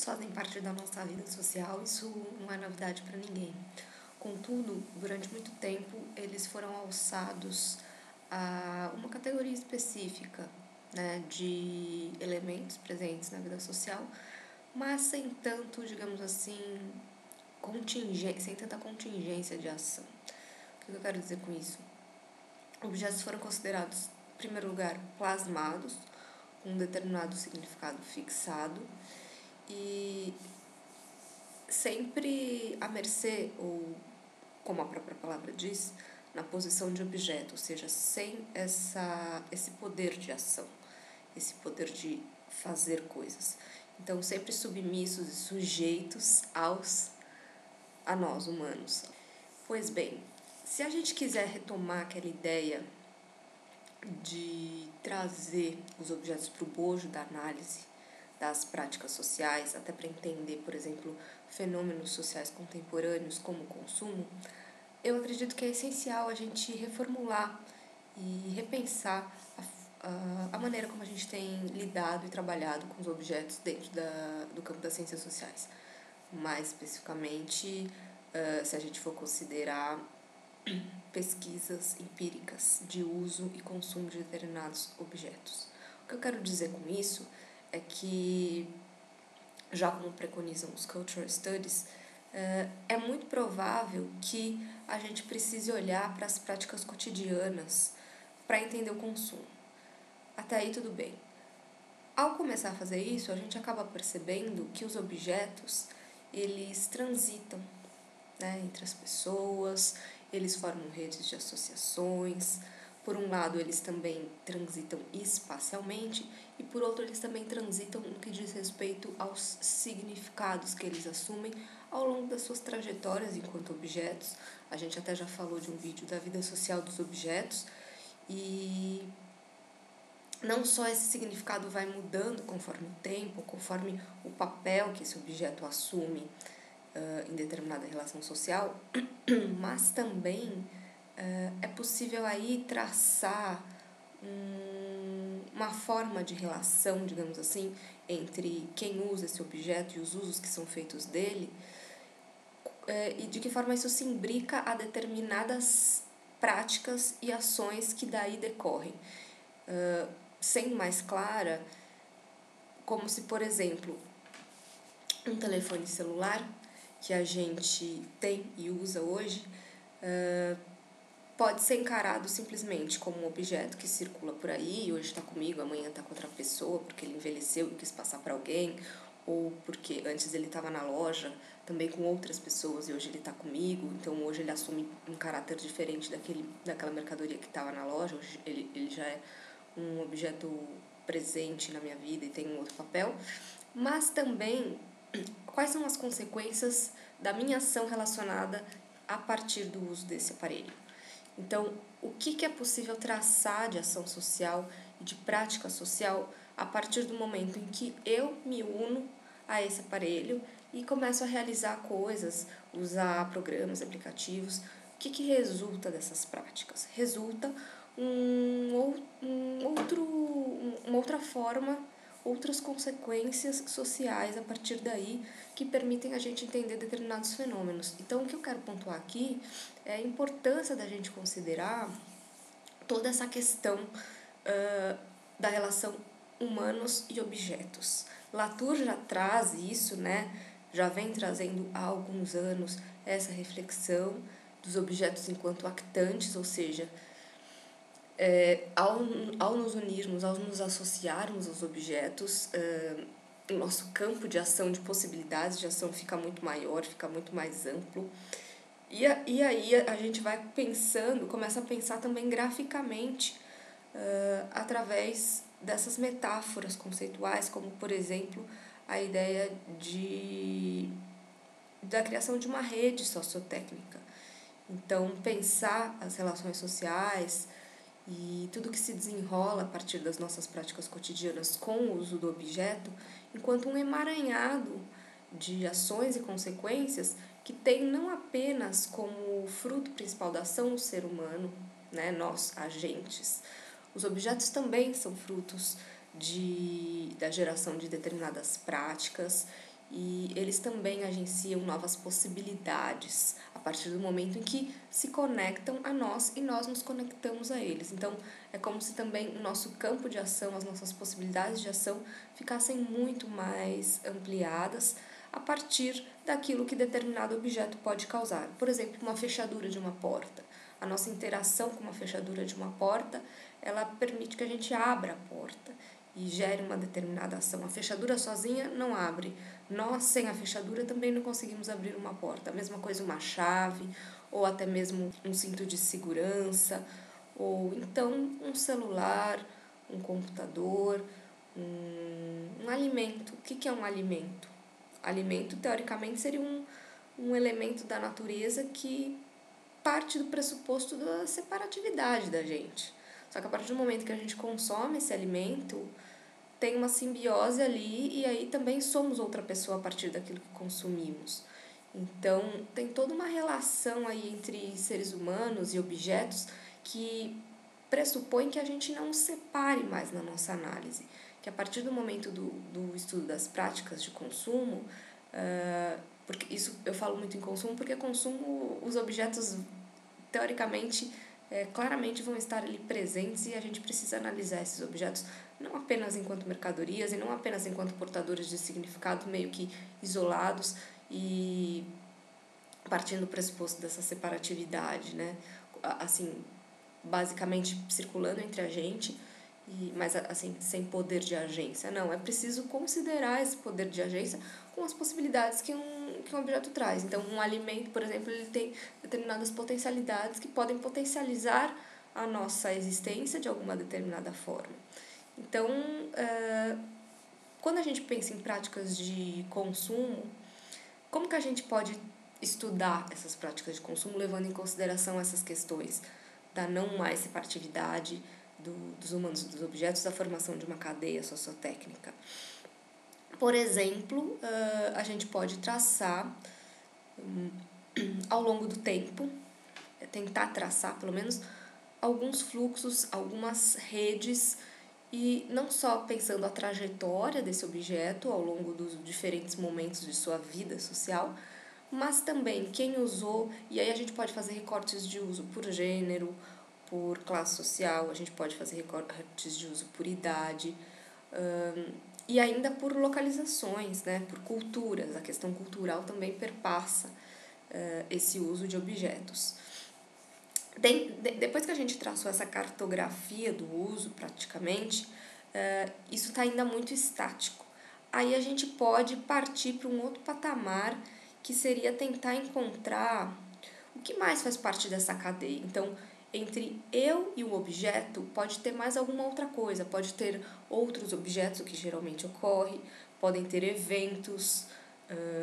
fazem parte da nossa vida social, isso não é novidade para ninguém. Contudo, durante muito tempo, eles foram alçados a uma categoria específica, né, de elementos presentes na vida social, mas sem tanto, digamos assim, sem tanta contingência de ação. O que eu quero dizer com isso? Objetos foram considerados, em primeiro lugar, plasmados, com um determinado significado fixado, e sempre à mercê, ou como a própria palavra diz, na posição de objeto, ou seja, sem esse poder de ação, esse poder de fazer coisas. Então, sempre submissos e sujeitos a nós, humanos. Pois bem, se a gente quiser retomar aquela ideia de trazer os objetos para o bojo da análise das práticas sociais, até para entender, por exemplo, fenômenos sociais contemporâneos como o consumo, eu acredito que é essencial a gente reformular e repensar a maneira como a gente tem lidado e trabalhado com os objetos dentro do campo das ciências sociais. Mais especificamente, se a gente for considerar pesquisas empíricas de uso e consumo de determinados objetos. O que eu quero dizer com isso é que, já como preconizam os Cultural Studies, é muito provável que a gente precise olhar para as práticas cotidianas para entender o consumo. Até aí tudo bem. Ao começar a fazer isso, a gente acaba percebendo que os objetos, eles transitam, né, entre as pessoas, eles formam redes de associações. Por um lado, eles também transitam espacialmente e, por outro, eles também transitam no que diz respeito aos significados que eles assumem ao longo das suas trajetórias enquanto objetos. A gente até já falou de um vídeo da vida social dos objetos e não só esse significado vai mudando conforme o tempo, conforme o papel que esse objeto assume em determinada relação social, mas também é possível aí traçar uma forma de relação, digamos assim, entre quem usa esse objeto e os usos que são feitos dele, e de que forma isso se imbrica a determinadas práticas e ações que daí decorrem. Sendo mais clara, como se, por exemplo, um telefone celular que a gente tem e usa hoje pode ser encarado simplesmente como um objeto que circula por aí, hoje está comigo, amanhã está com outra pessoa, porque ele envelheceu e quis passar para alguém, ou porque antes ele estava na loja também com outras pessoas e hoje ele está comigo, então hoje ele assume um caráter diferente daquela mercadoria que estava na loja, hoje ele já é um objeto presente na minha vida e tem um outro papel, mas também quais são as consequências da minha ação relacionada a partir do uso desse aparelho. Então, o que é possível traçar de ação social e de prática social a partir do momento em que eu me uno a esse aparelho e começo a realizar coisas, usar programas, aplicativos. O que resulta dessas práticas? Resulta uma outra forma, outras consequências sociais a partir daí que permitem a gente entender determinados fenômenos. Então, o que eu quero pontuar aqui é a importância da gente considerar toda essa questão da relação humanos e objetos. Latour já traz isso, né? Já vem trazendo há alguns anos essa reflexão dos objetos enquanto actantes, ou seja, ao nos unirmos, ao nos associarmos aos objetos, o nosso campo de ação, de possibilidades de ação fica muito maior, fica muito mais amplo. E aí a gente vai pensando, começa a pensar também graficamente, através dessas metáforas conceituais, como, por exemplo, a ideia da criação de uma rede sociotécnica. Então, pensar as relações sociais e tudo que se desenrola a partir das nossas práticas cotidianas com o uso do objeto, enquanto um emaranhado de ações e consequências que tem não apenas como fruto principal da ação o ser humano, né, nós, agentes. Os objetos também são frutos da geração de determinadas práticas e eles também agenciam novas possibilidades a partir do momento em que se conectam a nós e nós nos conectamos a eles. Então, é como se também o nosso campo de ação, as nossas possibilidades de ação ficassem muito mais ampliadas a partir daquilo que determinado objeto pode causar. Por exemplo, uma fechadura de uma porta. A nossa interação com uma fechadura de uma porta, ela permite que a gente abra a porta e gere uma determinada ação. A fechadura sozinha não abre. Nós, sem a fechadura, também não conseguimos abrir uma porta. A mesma coisa uma chave, ou até mesmo um cinto de segurança, ou então um celular, um computador, um alimento. O que é um alimento? Alimento, teoricamente, seria um elemento da natureza que parte do pressuposto da separatividade da gente. Só que a partir do momento que a gente consome esse alimento, tem uma simbiose ali e aí também somos outra pessoa a partir daquilo que consumimos. Então, tem toda uma relação aí entre seres humanos e objetos que pressupõe que a gente não separe mais na nossa análise. Que a partir do momento do estudo das práticas de consumo, porque isso eu falo muito em consumo, porque consumo, os objetos, teoricamente, claramente vão estar ali presentes e a gente precisa analisar esses objetos não apenas enquanto mercadorias e não apenas enquanto portadores de significado meio que isolados e partindo do pressuposto dessa separatividade, né? Assim, basicamente circulando entre a gente, mas assim, sem poder de agência. Não, é preciso considerar esse poder de agência com as possibilidades que um objeto traz. Então, um alimento, por exemplo, ele tem determinadas potencialidades que podem potencializar a nossa existência de alguma determinada forma. Então, quando a gente pensa em práticas de consumo, como que a gente pode estudar essas práticas de consumo levando em consideração essas questões da não mais separatividade dos humanos e dos objetos, da formação de uma cadeia sociotécnica? Por exemplo, a gente pode traçar ao longo do tempo, tentar traçar pelo menos alguns fluxos, algumas redes, e não só pensando a trajetória desse objeto ao longo dos diferentes momentos de sua vida social, mas também quem usou, e aí a gente pode fazer recortes de uso por gênero, por classe social, a gente pode fazer recortes de uso por idade, e ainda por localizações, né, por culturas. A questão cultural também perpassa esse uso de objetos. Depois que a gente traçou essa cartografia do uso, praticamente, isso está ainda muito estático. Aí a gente pode partir para um outro patamar, que seria tentar encontrar o que mais faz parte dessa cadeia. Então, entre eu e o objeto, pode ter mais alguma outra coisa, pode ter outros objetos, o que geralmente ocorre, podem ter eventos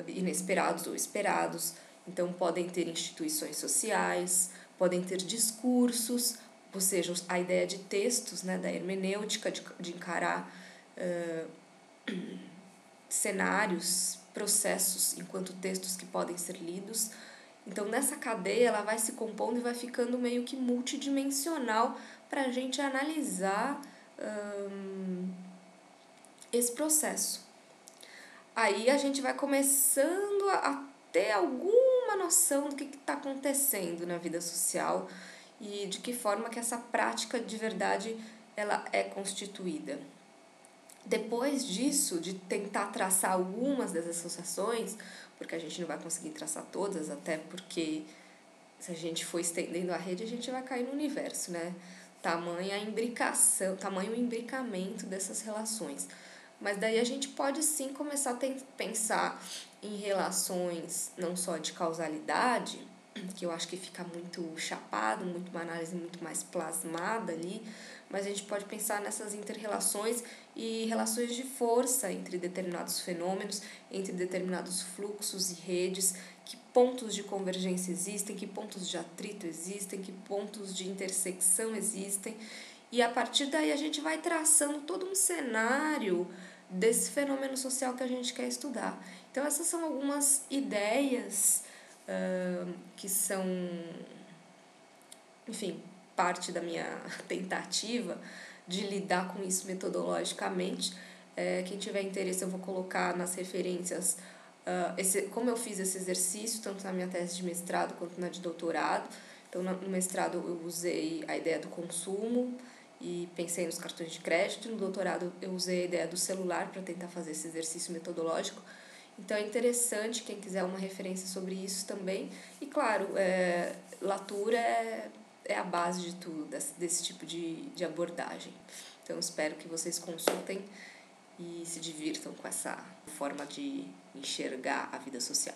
inesperados ou esperados, então podem ter instituições sociais, podem ter discursos, ou seja, a ideia de textos, né, da hermenêutica, de encarar cenários, processos enquanto textos que podem ser lidos. Então, nessa cadeia, ela vai se compondo e vai ficando meio que multidimensional para a gente analisar esse processo. Aí a gente vai começando a ter alguma noção do que está acontecendo na vida social e de que forma que essa prática de verdade ela é constituída. Depois disso, de tentar traçar algumas das associações, porque a gente não vai conseguir traçar todas, até porque se a gente for estendendo a rede, a gente vai cair no universo, né? Tamanha imbricação, tamanho imbricamento dessas relações. Mas daí a gente pode sim começar a pensar em relações não só de causalidade, que eu acho que fica muito chapado, muito uma análise muito mais plasmada ali, mas a gente pode pensar nessas inter-relações e relações de força entre determinados fenômenos, entre determinados fluxos e redes, que pontos de convergência existem, que pontos de atrito existem, que pontos de intersecção existem, e a partir daí a gente vai traçando todo um cenário desse fenômeno social que a gente quer estudar. Então essas são algumas ideias que são, enfim, parte da minha tentativa de lidar com isso metodologicamente. Quem tiver interesse, eu vou colocar nas referências como eu fiz esse exercício, tanto na minha tese de mestrado quanto na de doutorado. Então, no mestrado eu usei a ideia do consumo e pensei nos cartões de crédito. No doutorado eu usei a ideia do celular para tentar fazer esse exercício metodológico. Então, é interessante, quem quiser uma referência sobre isso também. E, claro, Latour é a base de tudo, desse tipo de abordagem. Então, espero que vocês consultem e se divirtam com essa forma de enxergar a vida social.